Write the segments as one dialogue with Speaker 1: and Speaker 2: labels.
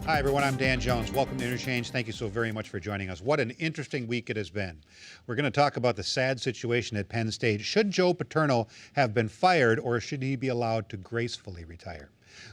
Speaker 1: Hi, everyone. I'm Dan Jones. Welcome to Interchange. Thank you so very much for joining us. What an interesting week it has been. We're going to talk about the sad situation at Penn State. Should Joe Paterno have been fired, or should he be allowed to gracefully retire?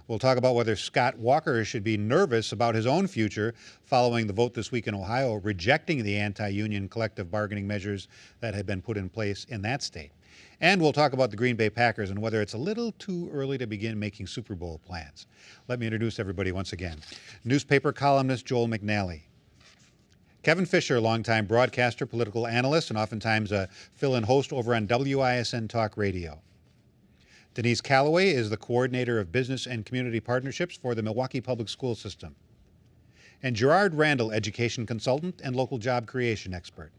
Speaker 1: We'll talk about whether Scott Walker should be nervous about his own future following the vote this week in Ohio rejecting the anti-union collective bargaining measures that had been put in place in that state. And we'll talk about the Green Bay Packers and whether it's a little too early to begin making Super Bowl plans. Let me introduce everybody once again. Newspaper columnist Joel McNally. Kevin Fischer, longtime broadcaster, political analyst, and oftentimes a fill-in host over on WISN Talk Radio. Denise Callaway is the coordinator of business and community partnerships for the Milwaukee Public School System. And Gerard Randall, education consultant and local job creation expert.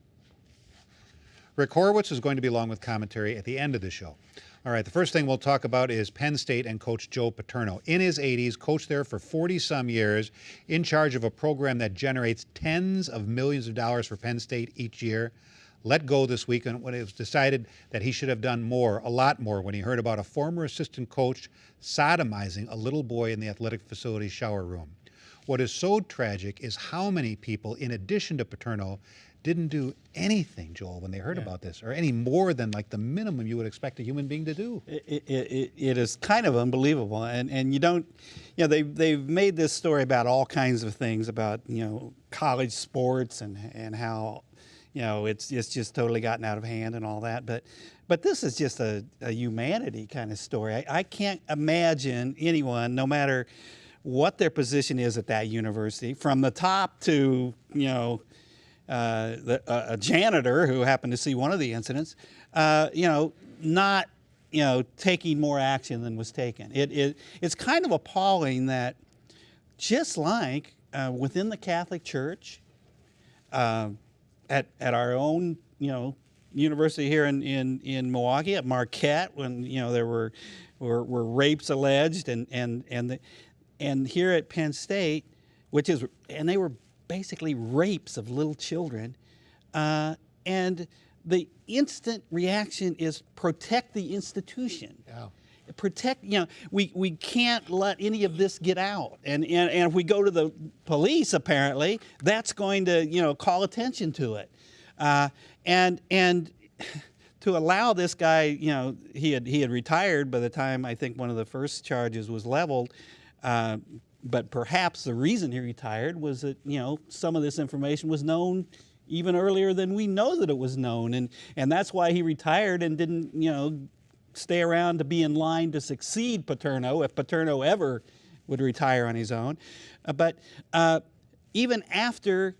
Speaker 1: Rick Horowitz is going to be along with commentary at the end of the show. All right, the first thing we'll talk about is Penn State and Coach Joe Paterno. In his 80s, coached there for 40-some years, in charge of a program that generates tens of millions of dollars for Penn State each year. Let go this week when it was decided that he should have done more, a lot more, when he heard about a former assistant coach sodomizing a little boy in the athletic facility shower room. What is so tragic is how many people, in addition to Paterno, didn't do anything, Joel, when they heard about this, or any more than like the minimum you would expect a human being to do.
Speaker 2: It is kind of unbelievable, and you don't, they've made this story about all kinds of things, about college sports and how it's just totally gotten out of hand and all that, but this is just a humanity kind of story. I can't imagine anyone, no matter what their position is at that university, from the top to a janitor who happened to see one of the incidents, not taking more action than was taken. It's kind of appalling that just like within the Catholic Church, at our own university here in Milwaukee, at Marquette, when there were rapes alleged, and here at Penn State, and they were basically rapes of little children, and the instant reaction is protect the institution.
Speaker 1: Yeah.
Speaker 2: Protect, we can't let any of this get out, and if we go to the police, apparently that's going to call attention to it, and to allow this guy, he had retired by the time I think one of the first charges was leveled. But perhaps the reason he retired was that, some of this information was known even earlier than we know that it was known. And that's why he retired and didn't, stay around to be in line to succeed Paterno, if Paterno ever would retire on his own. But even after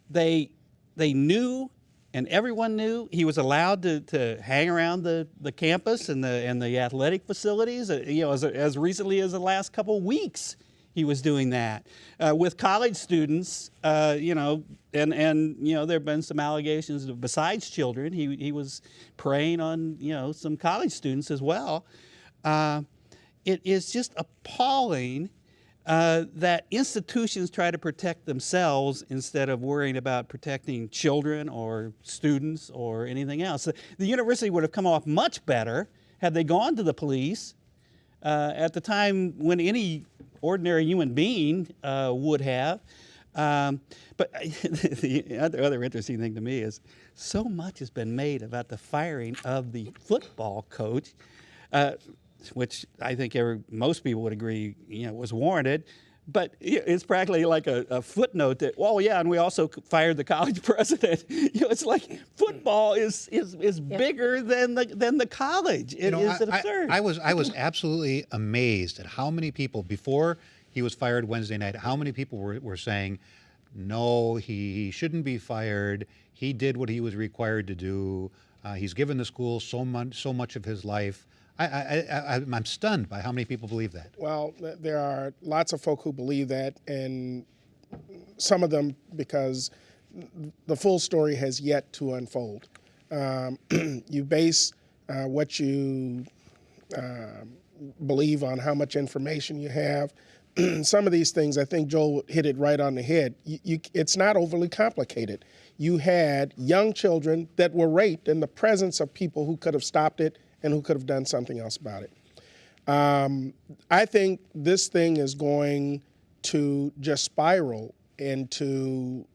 Speaker 2: they knew, and everyone knew, he was allowed to hang around the campus and the athletic facilities, as recently as the last couple weeks. He was doing that with college students, and there have been some allegations of, besides children, he was preying on some college students as well. It is just appalling that institutions try to protect themselves instead of worrying about protecting children or students or anything else. The university would have come off much better had they gone to the police at the time when any ordinary human being would have. But the other interesting thing to me is so much has been made about the firing of the football coach, which I think most people would agree was warranted. But it's practically like a footnote that, and we also fired the college president. It's like football is bigger than the college. It is absurd.
Speaker 1: I was absolutely amazed at how many people, before he was fired Wednesday night, how many people were saying, no, he shouldn't be fired. He did what he was required to do. He's given the school so much of his life. I'm stunned by how many people believe that.
Speaker 3: Well, there are lots of folk who believe that, and some of them because the full story has yet to unfold. You base what you believe on how much information you have. Some of these things, I think Joel hit it right on the head. It's not overly complicated. You had young children that were raped in the presence of people who could have stopped it and who could have done something else about it. I think this thing is going to just spiral into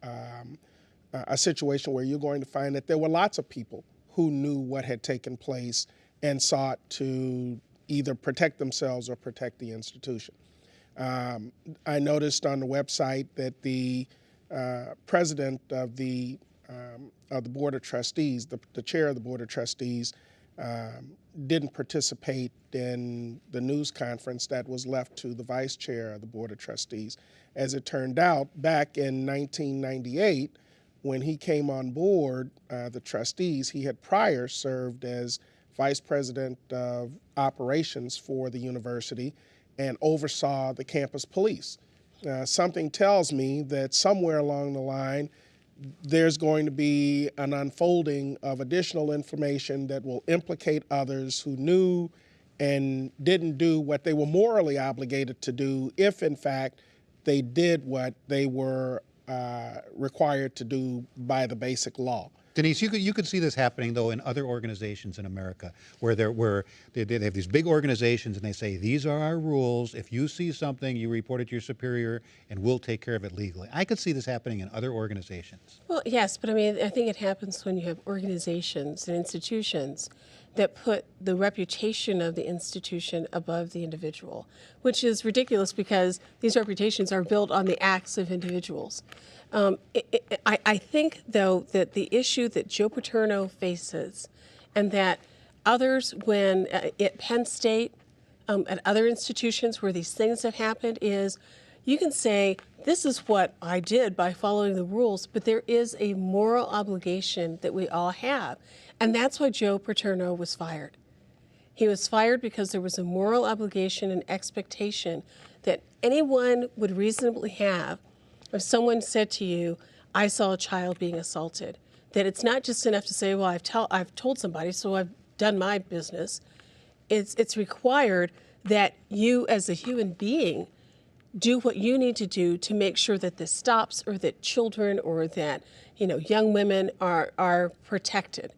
Speaker 3: a situation where you're going to find that there were lots of people who knew what had taken place and sought to either protect themselves or protect the institution. I noticed on the website that the president of the Board of Trustees, the chair of the Board of Trustees, didn't participate in the news conference that was left to the vice chair of the Board of Trustees. As it turned out, back in 1998, when he came on board the trustees, he had prior served as vice president of operations for the university and oversaw the campus police. Something tells me that somewhere along the line, there's going to be an unfolding of additional information that will implicate others who knew and didn't do what they were morally obligated to do if, in fact, they did what they were required to do by the basic law.
Speaker 1: Denise, you could see this happening though in other organizations in America, where they have these big organizations and they say these are our rules. If you see something, you report it to your superior, and we'll take care of it legally. I could see this happening in other organizations.
Speaker 4: Well, yes, but I mean, I think it happens when you have organizations and institutions that put the reputation of the institution above the individual, which is ridiculous because these reputations are built on the acts of individuals. I think, though, that the issue that Joe Paterno faces and that others, when at Penn State, at other institutions where these things have happened, is you can say, this is what I did by following the rules, but there is a moral obligation that we all have. And that's why Joe Paterno was fired. He was fired because there was a moral obligation and expectation that anyone would reasonably have if someone said to you, I saw a child being assaulted, that it's not just enough to say, well, I've told somebody, so I've done my business. It's required that you as a human being do what you need to do to make sure that this stops, or that children or that young women are protected.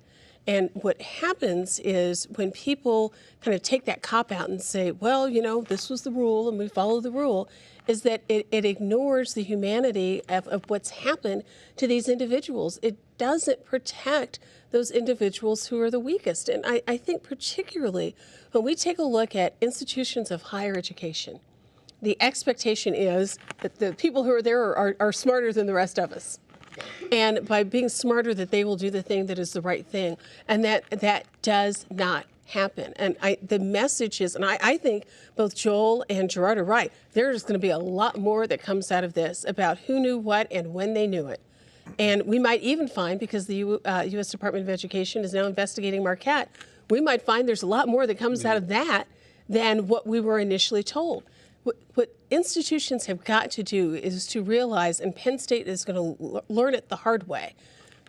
Speaker 4: And what happens is when people kind of take that cop out and say, well, this was the rule and we follow the rule, is that it ignores the humanity of what's happened to these individuals. It doesn't protect those individuals who are the weakest. And I think particularly when we take a look at institutions of higher education, the expectation is that the people who are there are smarter than the rest of us. And by being smarter, that they will do the thing that is the right thing. And that does not happen. And the message is, and I think both Joel and Gerard are right, there's going to be a lot more that comes out of this about who knew what and when they knew it. And we might even find, because the U.S. Department of Education is now investigating Marquette, we might find there's a lot more that comes out of that than what we were initially told. What institutions have got to do is to realize, and Penn State is going to learn it the hard way,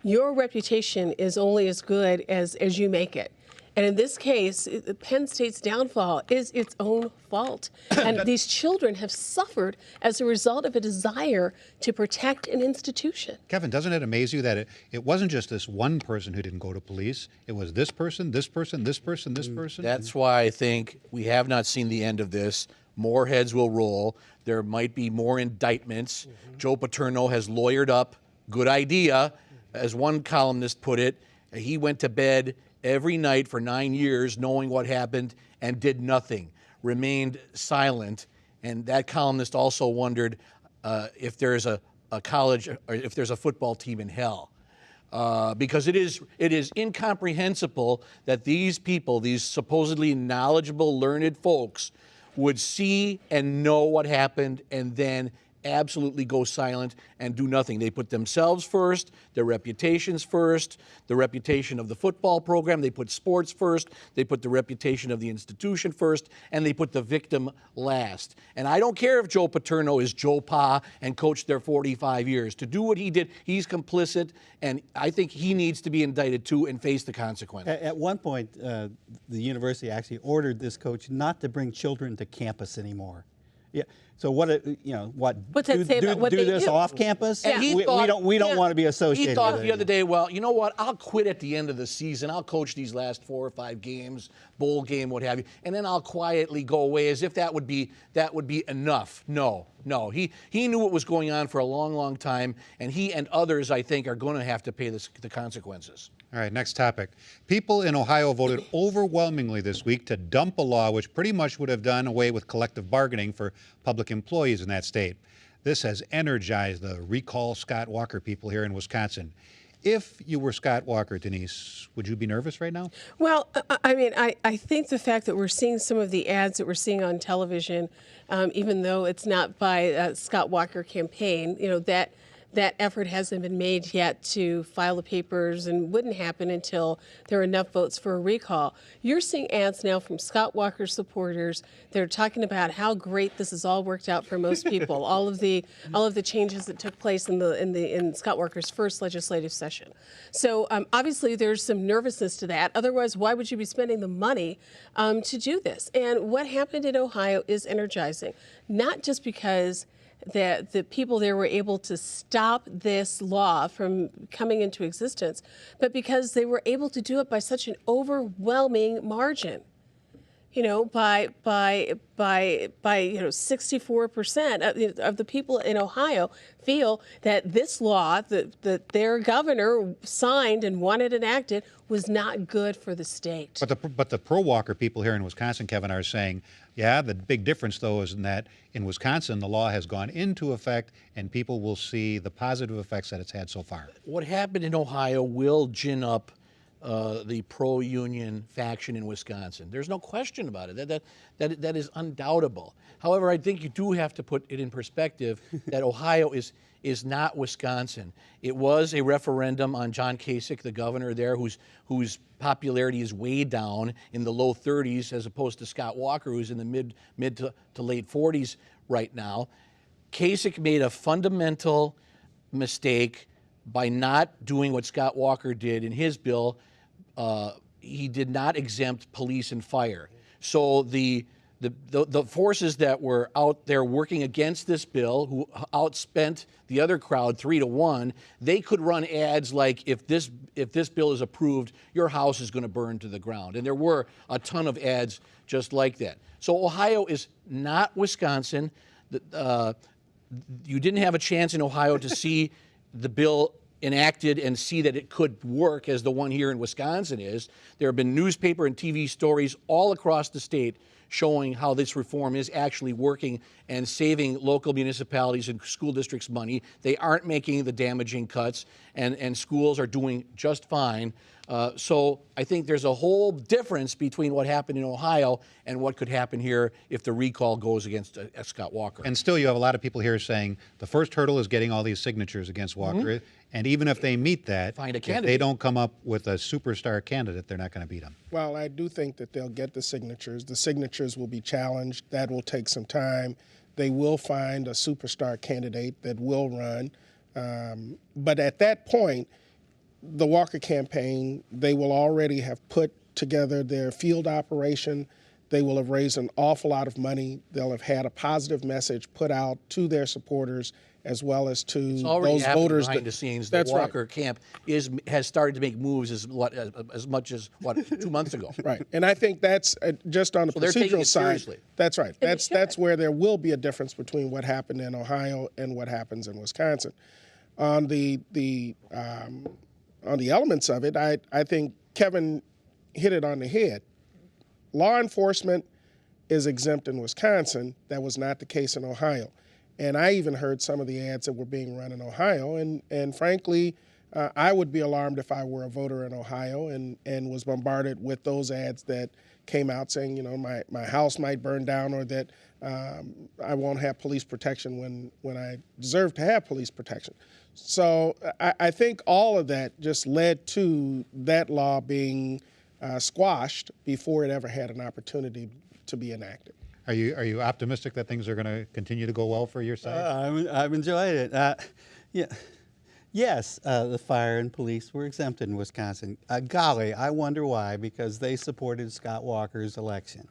Speaker 4: your reputation is only as good as you make it. And in this case, Penn State's downfall is its own fault. And these children have suffered as a result of a desire to protect an institution.
Speaker 1: Kevin, doesn't it amaze you that it wasn't just this one person who didn't go to police? It was this person, this person, this person, this person.
Speaker 5: That's why I think we have not seen the end of this. More heads will roll. There might be more indictments. Joe Paterno has lawyered up. Good idea. As one columnist put it, he went to bed every night for 9 years knowing what happened and did nothing, remained silent. And that columnist also wondered if there's a college, or if there's a football team in hell. Because it is incomprehensible that these people, these supposedly knowledgeable, learned folks, would see and know what happened and then absolutely go silent and do nothing. They put themselves first, their reputations first, the reputation of the football program. They put sports first. They put the reputation of the institution first, and they put the victim last. And I don't care if Joe Paterno is Joe Pa and coached there 45 years. To do what he did, he's complicit, and I think he needs to be indicted too and face the consequences.
Speaker 2: At one point, the university actually ordered this coach not to bring children to campus anymore. Yeah. So what what
Speaker 4: What's that say about what
Speaker 2: do
Speaker 4: they
Speaker 2: this
Speaker 4: do?
Speaker 2: off campus?
Speaker 4: And
Speaker 5: he
Speaker 2: we
Speaker 5: thought-
Speaker 2: don't want to be associated
Speaker 5: He thought
Speaker 2: with
Speaker 5: the
Speaker 2: it.
Speaker 5: other day, well, you know what? I'll quit at the end of the season. I'll coach these last 4 or 5 games, bowl game, what have you, and then I'll quietly go away as if that would be enough. No. He knew what was going on for a long, long time, and he and others, I think, are going to have to pay the consequences.
Speaker 1: All right, next topic. People in Ohio voted overwhelmingly this week to dump a law which pretty much would have done away with collective bargaining for public employees in that state. This has energized the Recall Scott Walker people here in Wisconsin. If you were Scott Walker, Denise, would you be nervous right now?
Speaker 4: Well, I mean, I think the fact that we're seeing some of the ads that we're seeing on television, even though it's not by a Scott Walker campaign, that effort hasn't been made yet to file the papers and wouldn't happen until there are enough votes for a recall. You're seeing ads now from Scott Walker supporters. They're talking about how great this has all worked out for most people. all of the changes that took place in Scott Walker's first legislative session. So obviously there's some nervousness to that. Otherwise, why would you be spending the money to do this? And what happened in Ohio is energizing, not just because that the people there were able to stop this law from coming into existence, but because they were able to do it by such an overwhelming margin. By 64% of the people in Ohio feel that this law that their governor signed and wanted enacted was not good for the state.
Speaker 1: But the pro-Walker people here in Wisconsin, Kevin, are saying, yeah, the big difference, though, is in that in Wisconsin, the law has gone into effect, and people will see the positive effects that it's had so far.
Speaker 5: What happened in Ohio will gin up the pro-union faction in Wisconsin. There's no question about it. That is undoubtable. However, I think you do have to put it in perspective that Ohio is not Wisconsin. It was a referendum on John Kasich, the governor there, whose popularity is way down in the low 30s, as opposed to Scott Walker, who's in the mid to late 40s right now. Kasich made a fundamental mistake by not doing what Scott Walker did in his bill. He did not exempt police and fire. So the forces that were out there working against this bill, who outspent the other crowd 3-1, they could run ads like, if this bill is approved, your house is going to burn to the ground. And there were a ton of ads just like that. So Ohio is not Wisconsin. You didn't have a chance in Ohio to see the bill enacted and see that it could work as the one here in Wisconsin is. There have been newspaper and TV stories all across the state showing how this reform is actually working and saving local municipalities and school districts money. They aren't making the damaging cuts, and schools are doing just fine. So I think there's a whole difference between what happened in Ohio and what could happen here if the recall goes against Scott Walker.
Speaker 1: And still, you have a lot of people here saying the first hurdle is getting all these signatures against Walker. And even if they meet that,
Speaker 5: Find a
Speaker 1: if
Speaker 5: candidate.
Speaker 1: they don't come up with a superstar candidate, they're not going to beat him.
Speaker 3: Well, I do think that they'll get the signatures. The signatures will be challenged. That will take some time. They will find a superstar candidate that will run. But at that point, the Walker campaign, they will already have put together their field operation. They will have raised an awful lot of money. They'll have had a positive message put out to their supporters as well as to
Speaker 5: It's already
Speaker 3: those
Speaker 5: happening
Speaker 3: voters.
Speaker 5: behind the scenes. The
Speaker 3: That's right.
Speaker 5: Walker camp has started to make moves as much as 2 months ago.
Speaker 3: Right, and I think that's just on the
Speaker 5: So they're taking
Speaker 3: procedural
Speaker 5: it
Speaker 3: side.
Speaker 5: seriously.
Speaker 3: That's right.
Speaker 4: they
Speaker 3: That's
Speaker 4: should.
Speaker 3: where there will be a difference between what happened in Ohio and what happens in Wisconsin. On the elements of it, I think Kevin hit it on the head. Law enforcement is exempt in Wisconsin. That was not the case in Ohio. And I even heard some of the ads that were being run in Ohio. And frankly, I would be alarmed if I were a voter in Ohio and was bombarded with those ads that came out saying, my house might burn down, or that I won't have police protection when I deserve to have police protection. So I think all of that just led to that law being squashed before it ever had an opportunity to be enacted.
Speaker 1: Are you optimistic that things are going to continue to go well for your side?
Speaker 2: I've enjoyed it. Yes, the fire and police were exempted in Wisconsin. Golly, I wonder why, because they supported Scott Walker's election.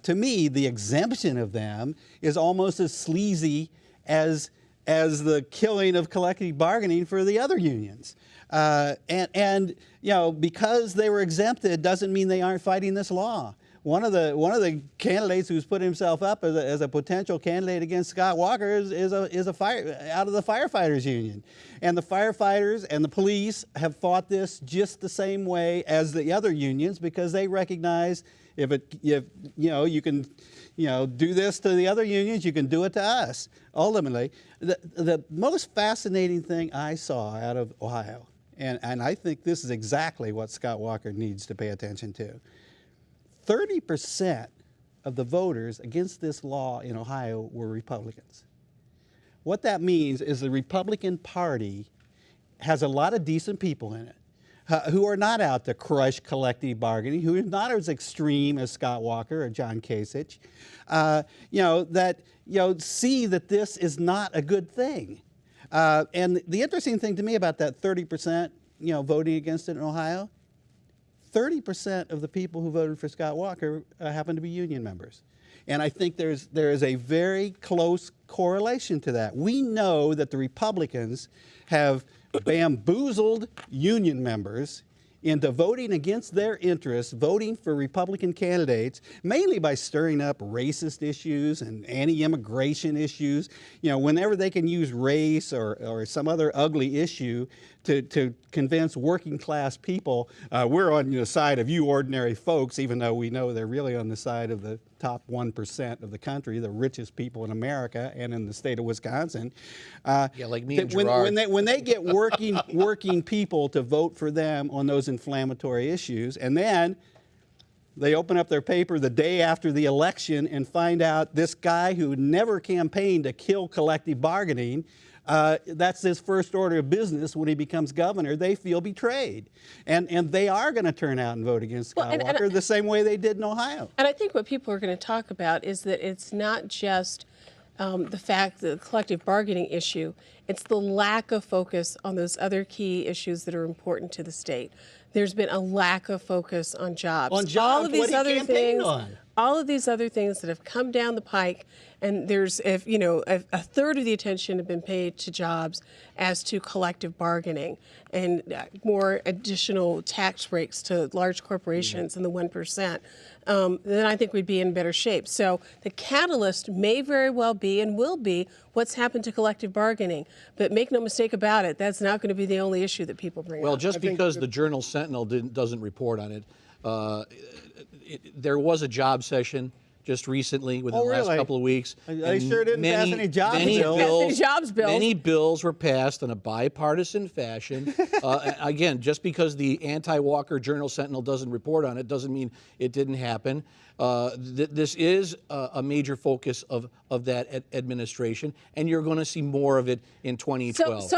Speaker 2: To me, the exemption of them is almost as sleazy as the killing of collective bargaining for the other unions. And you know, because they were exempted doesn't mean they aren't fighting this law. One of the candidates who's put himself up as a potential candidate against Scott Walker is out of the firefighters union, and the firefighters and the police have fought this just the same way as the other unions, because they recognize if you can do this to the other unions, you can do it to us. Ultimately, the most fascinating thing I saw out of Ohio, and I think this is exactly what Scott Walker needs to pay attention to. 30% of the voters against this law in Ohio were Republicans. What that means is the Republican Party has a lot of decent people in it who are not out to crush collective bargaining, who are not as extreme as Scott Walker or John Kasich, see that this is not a good thing. And the interesting thing to me about that 30%, voting against it in Ohio, 30% of the people who voted for Scott Walker happen to be union members. And I think there is a very close correlation to that. We know that the Republicans have bamboozled union members into voting against their interests, voting for Republican candidates, mainly by stirring up racist issues and anti-immigration issues. Whenever they can use race or some other ugly issue to convince working class people, we're on the side of you ordinary folks, even though we know they're really on the side of the top 1% of the country, the richest people in America and in the state of Wisconsin.
Speaker 5: Like me and Gerard.
Speaker 2: When they get working people to vote for them on those inflammatory issues, and then they open up their paper the day after the election and find out this guy who never campaigned to kill collective bargaining, that's his first order of business when he becomes governor, they feel betrayed. And they are going to turn out and vote against Scott Walker the same way they did in Ohio.
Speaker 4: And I think what people are going to talk about is that it's not just the fact that the collective bargaining issue, it's the lack of focus on those other key issues that are important to the state. There's been a lack of focus on jobs.
Speaker 2: On jobs,
Speaker 4: all of these
Speaker 2: what he
Speaker 4: other
Speaker 2: campaigned
Speaker 4: things,
Speaker 2: on.
Speaker 4: all of these other things that have come down the pike, and there's, a third of the attention have been paid to jobs as to collective bargaining and more additional tax breaks to large corporations in the 1%, then I think we'd be in better shape. So the catalyst may very well be and will be what's happened to collective bargaining. But make no mistake about it, that's not going to be the only issue that people bring up.
Speaker 5: Well, just because the Journal Sentinel doesn't report on it, there was a job session just recently within the last couple of weeks.
Speaker 2: They sure didn't pass any jobs bills.
Speaker 5: Many bills were passed in a bipartisan fashion. Again, just because the anti-Walker Journal Sentinel doesn't report on it doesn't mean it didn't happen. This is a major focus of that administration, and you're going to see more of it in 2012.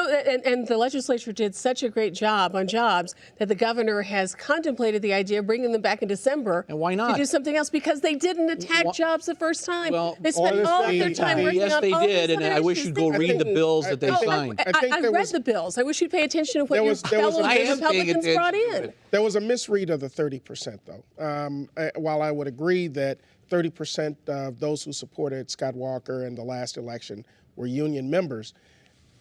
Speaker 4: And the legislature did such a great job on jobs that the governor has contemplated the idea of bringing them back in December.
Speaker 5: And why not?
Speaker 4: To do something else, because they didn't attack jobs the first time.
Speaker 5: Well,
Speaker 4: they spent all of their time working
Speaker 5: yes,
Speaker 4: on
Speaker 5: they
Speaker 4: all
Speaker 5: did,
Speaker 4: these
Speaker 5: and
Speaker 4: other
Speaker 5: I wish
Speaker 4: issues.
Speaker 5: you'd go read the bills that they signed.
Speaker 4: I read the bills. I wish you'd pay attention to what your fellow Republicans brought in.
Speaker 3: There was a misread of the 30%, though. While I would agree that 30% of those who supported Scott Walker in the last election were union members,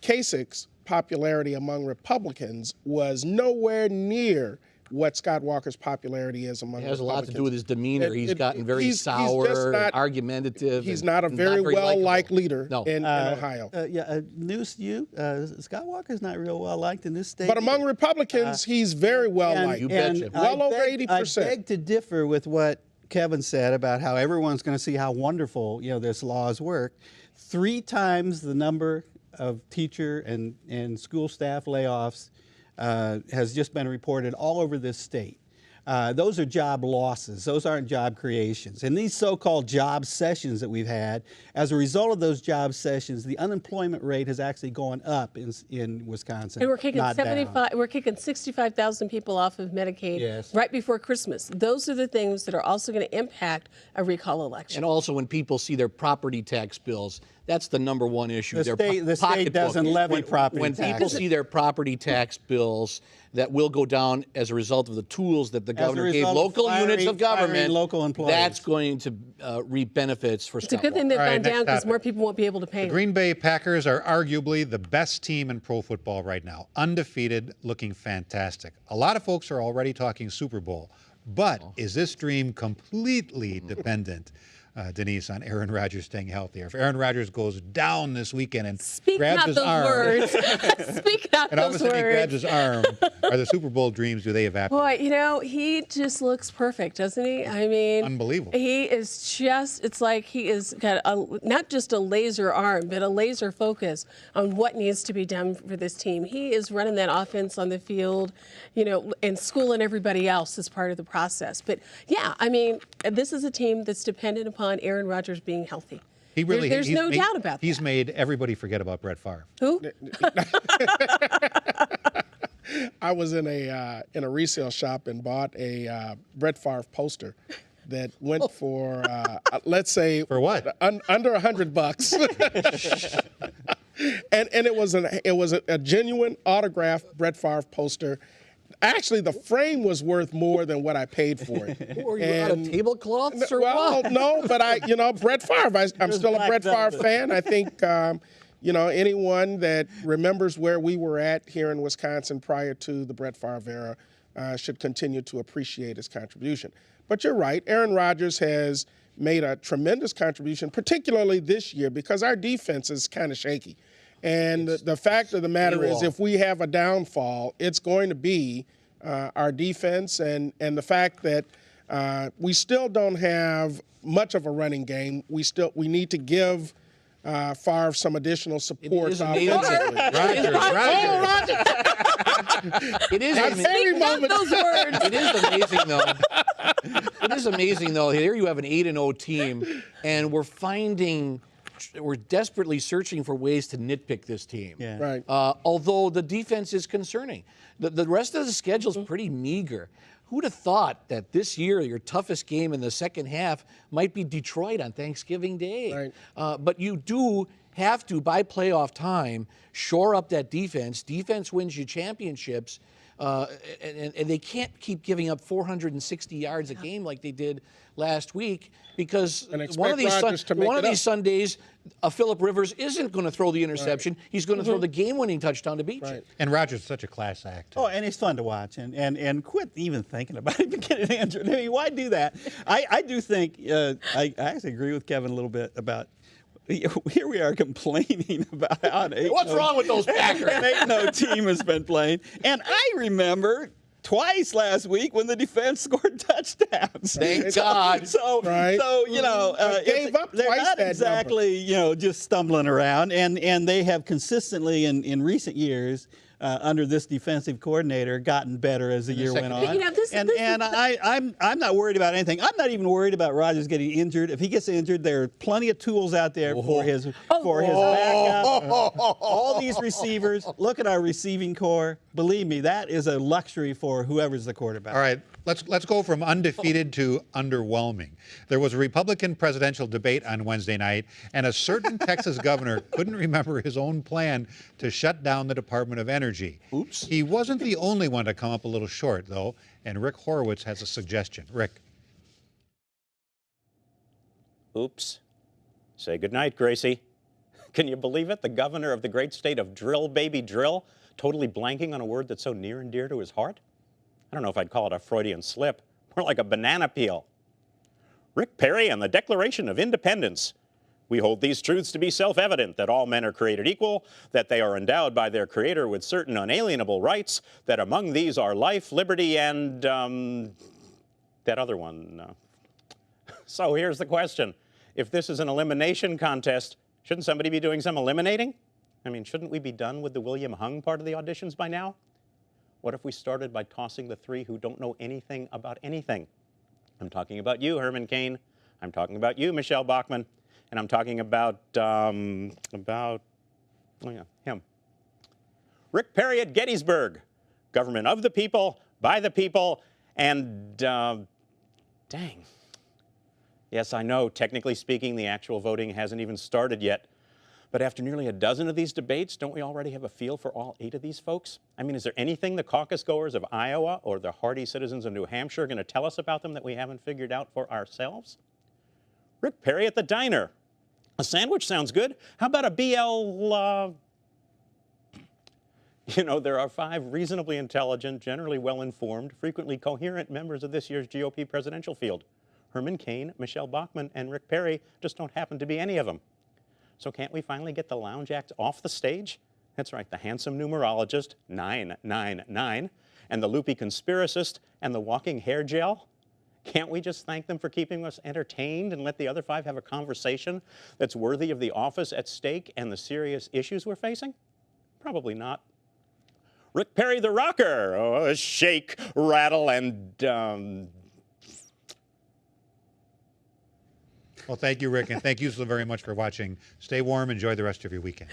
Speaker 3: Kasich's popularity among Republicans was nowhere near what Scott Walker's popularity is among Republicans.
Speaker 5: It has a lot to do with his demanner. He's gotten very sour, argumentative.
Speaker 3: He's not a very well-liked leader in Ohio.
Speaker 2: News to you, Scott Walker's not real well-liked in this state.
Speaker 3: But among Republicans, he's very well-liked.
Speaker 5: You betcha.
Speaker 3: Well over 80%.
Speaker 2: I beg to differ with what Kevin said about how everyone's going to see how wonderful this law's work. 3 times the number of teacher and school staff layoffs has just been reported all over this state. Those are job losses. Those aren't job creations. And these so-called job sessions that we've had, as a result of those job sessions, the unemployment rate has actually gone up in Wisconsin.
Speaker 4: And we're kicking 65,000 people off of Medicaid right before Christmas. Those are the things that are also going to impact a recall election.
Speaker 5: And also when people see their property tax bills, that's the number one issue.
Speaker 2: The state doesn't levy property tax.
Speaker 5: When people see their property tax bills that will go down as a result of the tools that the governor gave
Speaker 2: result of
Speaker 5: local units of
Speaker 2: firing
Speaker 5: government,
Speaker 2: local employees.
Speaker 5: that's going to reap benefits for
Speaker 4: It's a good thing they've
Speaker 1: All right,
Speaker 4: gone down
Speaker 1: next
Speaker 4: because
Speaker 1: topic.
Speaker 4: more people won't be able to pay
Speaker 1: The
Speaker 4: them.
Speaker 1: Green Bay Packers are arguably the best team in pro football right now. Undefeated, looking fantastic. A lot of folks are already talking Super Bowl. But is this dream completely dependent, Denise, on Aaron Rodgers staying healthy? Or if Aaron Rodgers goes down this weekend and
Speaker 4: Speak
Speaker 1: grabs
Speaker 4: not
Speaker 1: his
Speaker 4: those
Speaker 1: arm,
Speaker 4: words. Speak not
Speaker 1: and all of a
Speaker 4: those
Speaker 1: sudden he grabs
Speaker 4: words.
Speaker 1: his arm, are the Super Bowl dreams, do they evaporate?
Speaker 4: Boy, you know, he just looks perfect, doesn't he? I mean,
Speaker 1: Unbelievable.
Speaker 4: He is just, it's like he has got not just a laser arm, but a laser focus on what needs to be done for this team. He is running that offense on the field, you know, and schooling everybody else as part of the process. But yeah, I mean, this is a team that's dependent upon Aaron Rodgers being healthy.
Speaker 1: He really,
Speaker 4: There's
Speaker 1: he's
Speaker 4: no
Speaker 1: made-
Speaker 4: doubt about
Speaker 1: He's
Speaker 4: that.
Speaker 1: made everybody forget about Brett Favre.
Speaker 4: Who?
Speaker 3: I was in a resale shop and bought a Brett Favre poster that went for let's say
Speaker 1: For what?
Speaker 3: Under $100. and it was a genuine autographed Brett Favre poster. Actually, the frame was worth more than what I paid for it.
Speaker 5: Were you out of tablecloths or
Speaker 3: Well,
Speaker 5: what?
Speaker 3: no, but Brett Favre. I'm still a
Speaker 2: black
Speaker 3: Brett Favre
Speaker 2: velvet.
Speaker 3: fan. I think, anyone that remembers where we were at here in Wisconsin prior to the Brett Favre era should continue to appreciate his contribution. But you're right, Aaron Rodgers has made a tremendous contribution, particularly this year, because our defense is kind of shaky. And the fact of the matter is, if we have a downfall, it's going to be our defense and the fact that we still don't have much of a running game. We need to give Favre some additional support.
Speaker 5: is amazing.
Speaker 1: Rodgers.
Speaker 5: It is
Speaker 3: That
Speaker 5: amazing.
Speaker 3: very
Speaker 4: Not
Speaker 3: moment.
Speaker 4: those words.
Speaker 5: It is amazing, though. It is amazing, though. Here you have an 8-0 team, and we're desperately searching for ways to nitpick this team.
Speaker 2: Yeah.
Speaker 3: Right.
Speaker 5: Although the defense is concerning. The rest of the schedule is pretty meager. Who'd have thought that this year your toughest game in the second half might be Detroit on Thanksgiving Day?
Speaker 3: Right.
Speaker 5: But you do have to, by playoff time, shore up that defense. Defense wins you championships. And they can't keep giving up 460 yards a game like they did last week, because
Speaker 3: And expect
Speaker 5: one of
Speaker 3: Rodgers to make
Speaker 5: one of
Speaker 3: it
Speaker 5: these
Speaker 3: up.
Speaker 5: Sundays, Phillip Rivers isn't going to throw the interception. He's going to throw the game-winning touchdown to beat you.
Speaker 3: Right.
Speaker 1: And Rodgers is such a class act.
Speaker 2: Oh, and it's fun to watch, and quit even thinking about him getting injured. I mean, why do that? I do think I actually agree with Kevin a little bit about. Here we are complaining about how an 8-0
Speaker 5: What's wrong with those Packers?
Speaker 2: an 8-0 team has been playing, and I remember twice last week when the defense scored touchdowns.
Speaker 5: Thank God.
Speaker 2: So,
Speaker 3: Right.
Speaker 2: so
Speaker 3: Gave up
Speaker 2: they're
Speaker 3: twice
Speaker 2: not
Speaker 3: that
Speaker 2: exactly just stumbling around, and they have consistently in recent years under this defensive coordinator gotten better as the year went on.
Speaker 4: But, this
Speaker 2: and I'm not worried about anything. I'm not even worried about Rodgers getting injured. If he gets injured, there are plenty of tools out there for his backup. All these receivers. Look at our receiving core. Believe me, that is a luxury for whoever's the quarterback.
Speaker 1: All right, let's go from undefeated to underwhelming. There was a Republican presidential debate on Wednesday night, and a certain Texas governor couldn't remember his own plan to shut down the Department of Energy.
Speaker 5: Oops.
Speaker 1: He wasn't the only one to come up a little short, though, and Rick Horowitz has a suggestion. Rick.
Speaker 6: Oops. Say goodnight, Gracie. Can you believe it? The governor of the great state of Drill Baby Drill, totally blanking on a word that's so near and dear to his heart? I don't know if I'd call it a Freudian slip, more like a banana peel. Rick Perry and the Declaration of Independence. We hold these truths to be self-evident, that all men are created equal, that they are endowed by their Creator with certain unalienable rights, that among these are life, liberty, and, that other one. So here's the question. If this is an elimination contest, shouldn't somebody be doing some eliminating? I mean, shouldn't we be done with the William Hung part of the auditions by now? What if we started by tossing the three who don't know anything about anything? I'm talking about you, Herman Cain. I'm talking about you, Michelle Bachmann. And I'm talking about him. Rick Perry at Gettysburg. Government of the people, by the people, and dang. Yes, I know, technically speaking, the actual voting hasn't even started yet. But after nearly a dozen of these debates, don't we already have a feel for all 8 of these folks? I mean, is there anything the caucus goers of Iowa or the hardy citizens of New Hampshire are going to tell us about them that we haven't figured out for ourselves? Rick Perry at the diner. A sandwich sounds good. How about a BL, You know, there are 5 reasonably intelligent, generally well-informed, frequently coherent members of this year's GOP presidential field. Herman Cain, Michelle Bachmann, and Rick Perry just don't happen to be any of them. So can't we finally get the lounge act off the stage? That's right, the handsome numerologist, 999, and the loopy conspiracist, and the walking hair gel. Can't we just thank them for keeping us entertained and let the other 5 have a conversation that's worthy of the office at stake and the serious issues we're facing? Probably not. Rick Perry the rocker, oh, shake, rattle, and
Speaker 1: Well, thank you, Rick, and thank you so very much for watching. Stay warm. Enjoy the rest of your weekend.